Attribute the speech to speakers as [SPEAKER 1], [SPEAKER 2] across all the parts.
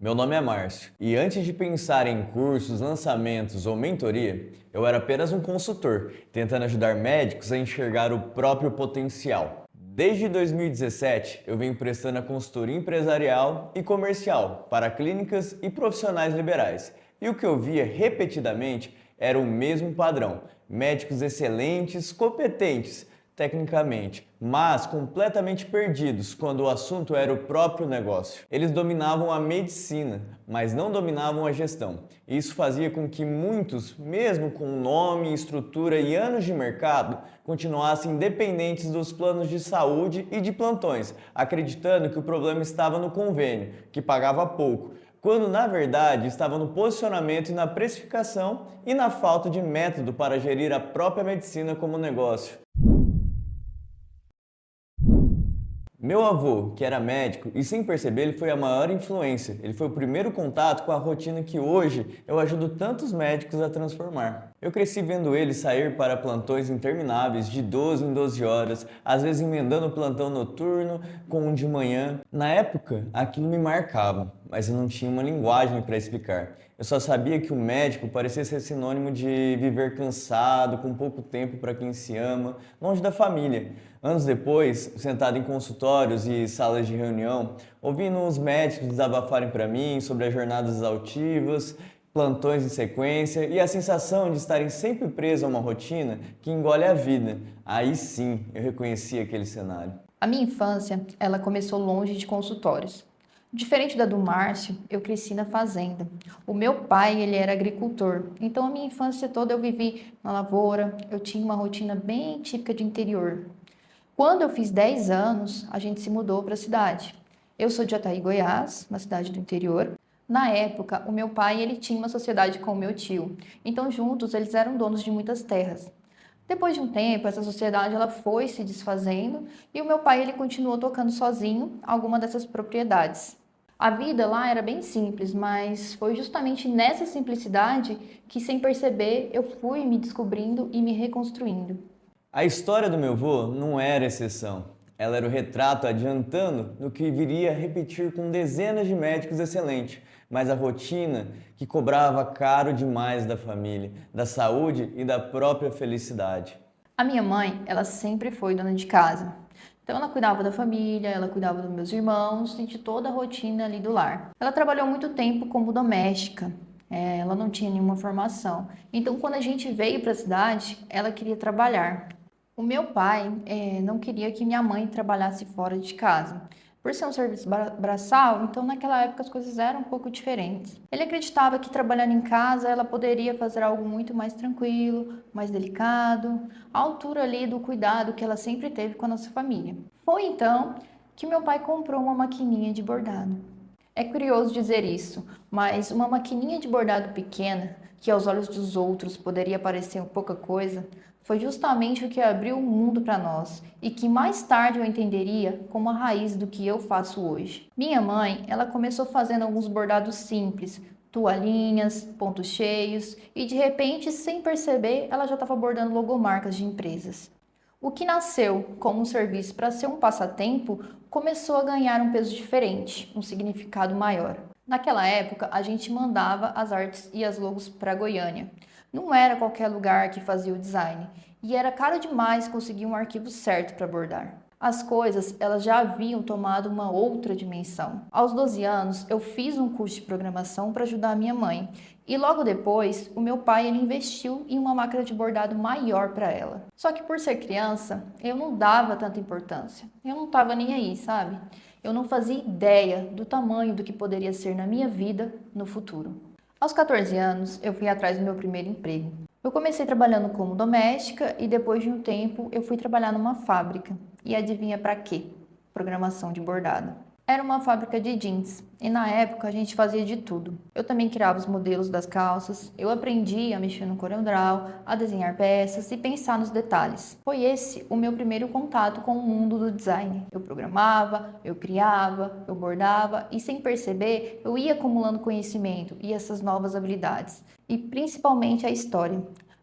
[SPEAKER 1] Meu nome é Márcio e antes de pensar em cursos, lançamentos ou mentoria, eu era apenas um consultor, tentando ajudar médicos a enxergar o próprio potencial. Desde 2017, eu venho prestando a consultoria empresarial e comercial para clínicas e profissionais liberais. E o que eu via repetidamente era o mesmo padrão: médicos excelentes, competentes tecnicamente, mas completamente perdidos quando o assunto era o próprio negócio. Eles dominavam a medicina, mas não dominavam a gestão. E isso fazia com que muitos, mesmo com nome, estrutura e anos de mercado, continuassem dependentes dos planos de saúde e de plantões, acreditando que o problema estava no convênio, que pagava pouco, quando na verdade estava no posicionamento e na precificação e na falta de método para gerir a própria medicina como negócio. Meu avô, que era médico, e sem perceber ele foi a maior influência. Ele foi o primeiro contato com a rotina que hoje eu ajudo tantos médicos a transformar. Eu cresci vendo ele sair para plantões intermináveis, de 12 em 12 horas, às vezes emendando o plantão noturno com um de manhã. Na época, aquilo me marcava, mas eu não tinha uma linguagem para explicar. Eu só sabia que o médico parecia ser sinônimo de viver cansado, com pouco tempo para quem se ama, longe da família. Anos depois, sentado em consultórios e salas de reunião, ouvindo os médicos desabafarem para mim sobre as jornadas exaustivas, plantões em sequência e a sensação de estarem sempre presos a uma rotina que engole a vida. Aí sim, eu reconheci aquele cenário.
[SPEAKER 2] A minha infância, ela começou longe de consultórios. Diferente da do Márcio, eu cresci na fazenda. O meu pai, ele era agricultor, então a minha infância toda eu vivi na lavoura, eu tinha uma rotina bem típica de interior. Quando eu fiz 10 anos, a gente se mudou para a cidade. Eu sou de Jataí, Goiás, uma cidade do interior. Na época, o meu pai, ele tinha uma sociedade com o meu tio, então juntos eles eram donos de muitas terras. Depois de um tempo, essa sociedade ela foi se desfazendo e o meu pai ele continuou tocando sozinho alguma dessas propriedades. A vida lá era bem simples, mas foi justamente nessa simplicidade que, sem perceber, eu fui me descobrindo e me reconstruindo.
[SPEAKER 1] A história do meu avô não era exceção. Ela era o retrato adiantando no que viria a repetir com dezenas de médicos excelentes, mas a rotina que cobrava caro demais da família, da saúde e da própria felicidade.
[SPEAKER 2] A minha mãe, ela sempre foi dona de casa. Então ela cuidava da família, ela cuidava dos meus irmãos e de toda a rotina ali do lar. Ela trabalhou muito tempo como doméstica. Ela não tinha nenhuma formação. Então quando a gente veio para a cidade, ela queria trabalhar. O meu pai não queria que minha mãe trabalhasse fora de casa. Por ser um serviço braçal, então naquela época as coisas eram um pouco diferentes. Ele acreditava que trabalhando em casa ela poderia fazer algo muito mais tranquilo, mais delicado, à altura ali do cuidado que ela sempre teve com a nossa família. Foi então que meu pai comprou uma maquininha de bordado. É curioso dizer isso, mas uma maquininha de bordado pequena, que aos olhos dos outros poderia parecer pouca coisa, foi justamente o que abriu o mundo para nós e que mais tarde eu entenderia como a raiz do que eu faço hoje. Minha mãe, ela começou fazendo alguns bordados simples, toalhinhas, pontos cheios e de repente, sem perceber, ela já estava bordando logomarcas de empresas. O que nasceu como um serviço para ser um passatempo começou a ganhar um peso diferente, um significado maior. Naquela época, a gente mandava as artes e as logos para Goiânia. Não era qualquer lugar que fazia o design, e era caro demais conseguir um arquivo certo para bordar. As coisas, elas já haviam tomado uma outra dimensão. Aos 12 anos, eu fiz um curso de programação para ajudar a minha mãe, e logo depois, o meu pai ele investiu em uma máquina de bordado maior para ela. Só que por ser criança, eu não dava tanta importância. Eu não estava nem aí, sabe? Eu não fazia ideia do tamanho do que poderia ser na minha vida no futuro. Aos 14 anos, eu fui atrás do meu primeiro emprego. Eu comecei trabalhando como doméstica e depois de um tempo eu fui trabalhar numa fábrica. E adivinha para quê? Programação de bordado. Era uma fábrica de jeans e na época a gente fazia de tudo. Eu também criava os modelos das calças, eu aprendi a mexer no CorelDRAW, a desenhar peças e pensar nos detalhes. Foi esse o meu primeiro contato com o mundo do design. Eu programava, eu criava, eu bordava e sem perceber eu ia acumulando conhecimento e essas novas habilidades. E principalmente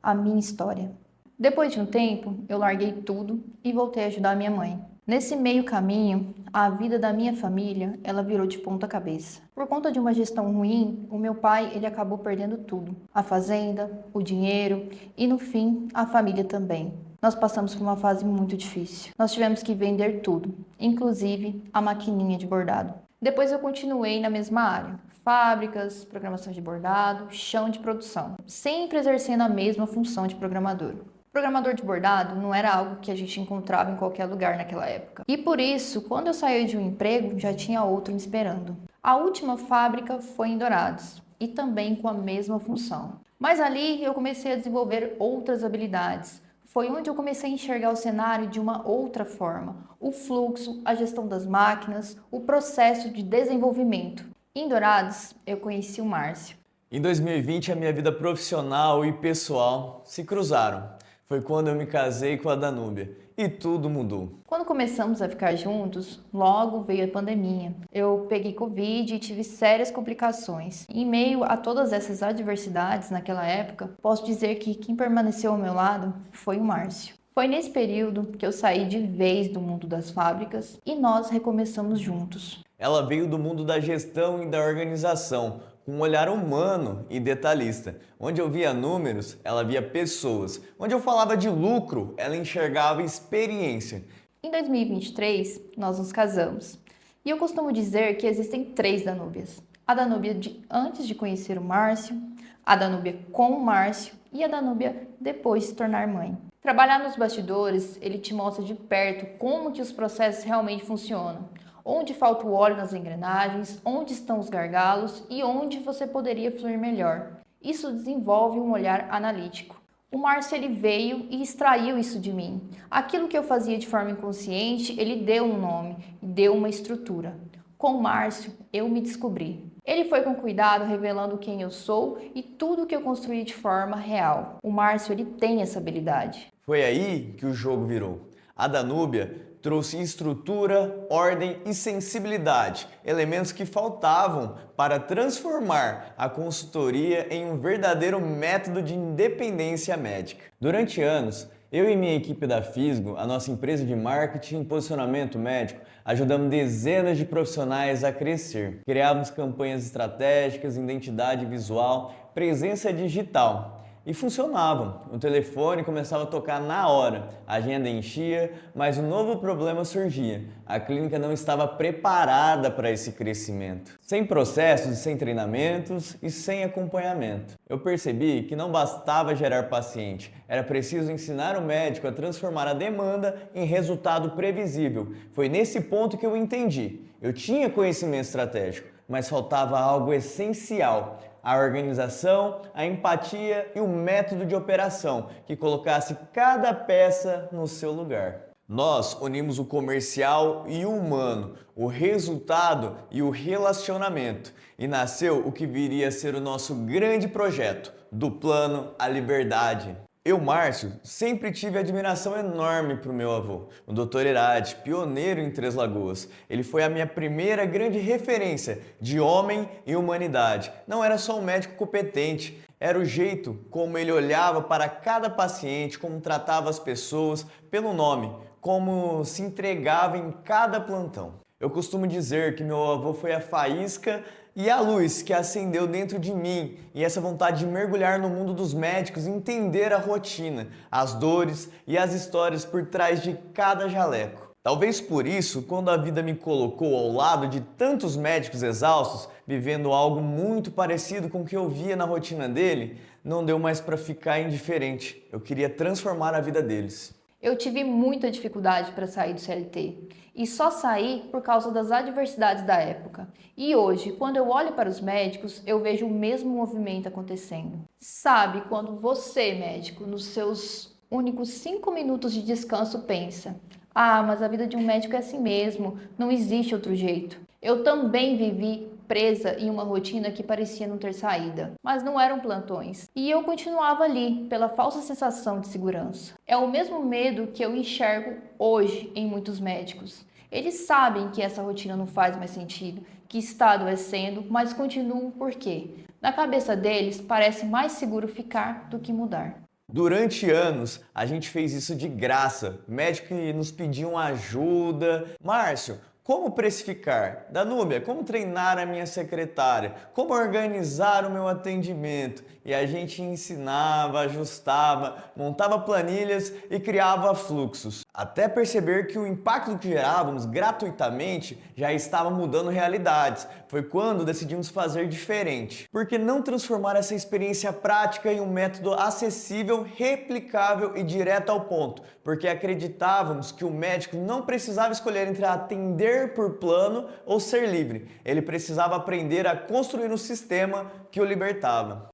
[SPEAKER 2] a minha história. Depois de um tempo, eu larguei tudo e voltei a ajudar minha mãe. Nesse meio caminho, a vida da minha família, ela virou de ponta cabeça. Por conta de uma gestão ruim, o meu pai, ele acabou perdendo tudo. A fazenda, o dinheiro e, no fim, a família também. Nós passamos por uma fase muito difícil. Nós tivemos que vender tudo, inclusive a maquininha de bordado. Depois eu continuei na mesma área. Fábricas, programação de bordado, chão de produção. Sempre exercendo a mesma função de programador. Programador de bordado não era algo que a gente encontrava em qualquer lugar naquela época. E por isso, quando eu saí de um emprego, já tinha outro me esperando. A última fábrica foi em Dourados e também com a mesma função. Mas ali eu comecei a desenvolver outras habilidades. Foi onde eu comecei a enxergar o cenário de uma outra forma. O fluxo, a gestão das máquinas, o processo de desenvolvimento. Em Dourados, eu conheci o Márcio.
[SPEAKER 1] Em 2020, a minha vida profissional e pessoal se cruzaram. Foi quando eu me casei com a Danúbia e tudo mudou.
[SPEAKER 2] Quando começamos a ficar juntos, logo veio a pandemia. Eu peguei Covid e tive sérias complicações. Em meio a todas essas adversidades naquela época, posso dizer que quem permaneceu ao meu lado foi o Márcio. Foi nesse período que eu saí de vez do mundo das fábricas e nós recomeçamos juntos.
[SPEAKER 1] Ela veio do mundo da gestão e da organização, com um olhar humano e detalhista. Onde eu via números, ela via pessoas. Onde eu falava de lucro, ela enxergava experiência.
[SPEAKER 2] Em 2023, nós nos casamos. E eu costumo dizer que existem 3 Danúbias. A Danúbia antes de conhecer o Márcio, a Danúbia com o Márcio e a Danúbia depois de se tornar mãe. Trabalhar nos bastidores, ele te mostra de perto como que os processos realmente funcionam. Onde falta o óleo nas engrenagens, onde estão os gargalos e onde você poderia fluir melhor. Isso desenvolve um olhar analítico. O Márcio ele veio e extraiu isso de mim. Aquilo que eu fazia de forma inconsciente, ele deu um nome, deu uma estrutura. Com o Márcio, eu me descobri. Ele foi com cuidado revelando quem eu sou e tudo que eu construí de forma real. O Márcio ele tem essa habilidade.
[SPEAKER 1] Foi aí que o jogo virou. A Danúbia trouxe estrutura, ordem e sensibilidade, elementos que faltavam para transformar a consultoria em um verdadeiro método de independência médica. Durante anos, eu e minha equipe da Fisgo, a nossa empresa de marketing e posicionamento médico, ajudamos dezenas de profissionais a crescer. Criávamos campanhas estratégicas, identidade visual, presença digital. E funcionavam. O telefone começava a tocar na hora, a agenda enchia, mas um novo problema surgia. A clínica não estava preparada para esse crescimento. Sem processos, sem treinamentos e sem acompanhamento. Eu percebi que não bastava gerar paciente, era preciso ensinar o médico a transformar a demanda em resultado previsível. Foi nesse ponto que eu entendi. Eu tinha conhecimento estratégico, mas faltava algo essencial: a organização, a empatia e o método de operação que colocasse cada peça no seu lugar. Nós unimos o comercial e o humano, o resultado e o relacionamento, e nasceu o que viria a ser o nosso grande projeto, do plano à liberdade. Eu, Márcio, sempre tive admiração enorme para o meu avô, o Dr. Herade, pioneiro em Três Lagoas. Ele foi a minha primeira grande referência de homem e humanidade. Não era só um médico competente, era o jeito como ele olhava para cada paciente, como tratava as pessoas pelo nome, como se entregava em cada plantão. Eu costumo dizer que meu avô foi a faísca e a luz que acendeu dentro de mim, e essa vontade de mergulhar no mundo dos médicos e entender a rotina, as dores e as histórias por trás de cada jaleco. Talvez por isso, quando a vida me colocou ao lado de tantos médicos exaustos, vivendo algo muito parecido com o que eu via na rotina dele, não deu mais para ficar indiferente. Eu queria transformar a vida deles.
[SPEAKER 2] Eu tive muita dificuldade para sair do CLT e só saí por causa das adversidades da época. E hoje, quando eu olho para os médicos, eu vejo o mesmo movimento acontecendo. Sabe quando você, médico, nos seus únicos 5 minutos de descanso pensa: ah, mas a vida de um médico é assim mesmo, não existe outro jeito. Eu também vivi presa em uma rotina que parecia não ter saída, mas não eram plantões. E eu continuava ali pela falsa sensação de segurança. É o mesmo medo que eu enxergo hoje em muitos médicos. Eles sabem que essa rotina não faz mais sentido, que está adoecendo, mas continuam por quê? Na cabeça deles, parece mais seguro ficar do que mudar.
[SPEAKER 1] Durante anos, a gente fez isso de graça. Médicos que nos pediam ajuda. Márcio, como precificar? Danúbia, como treinar a minha secretária? Como organizar o meu atendimento? E a gente ensinava, ajustava, montava planilhas e criava fluxos. Até perceber que o impacto que gerávamos gratuitamente já estava mudando realidades. Foi quando decidimos fazer diferente. Por que não transformar essa experiência prática em um método acessível, replicável e direto ao ponto? Porque acreditávamos que o médico não precisava escolher entre atender por plano ou ser livre. Ele precisava aprender a construir um sistema que o libertava.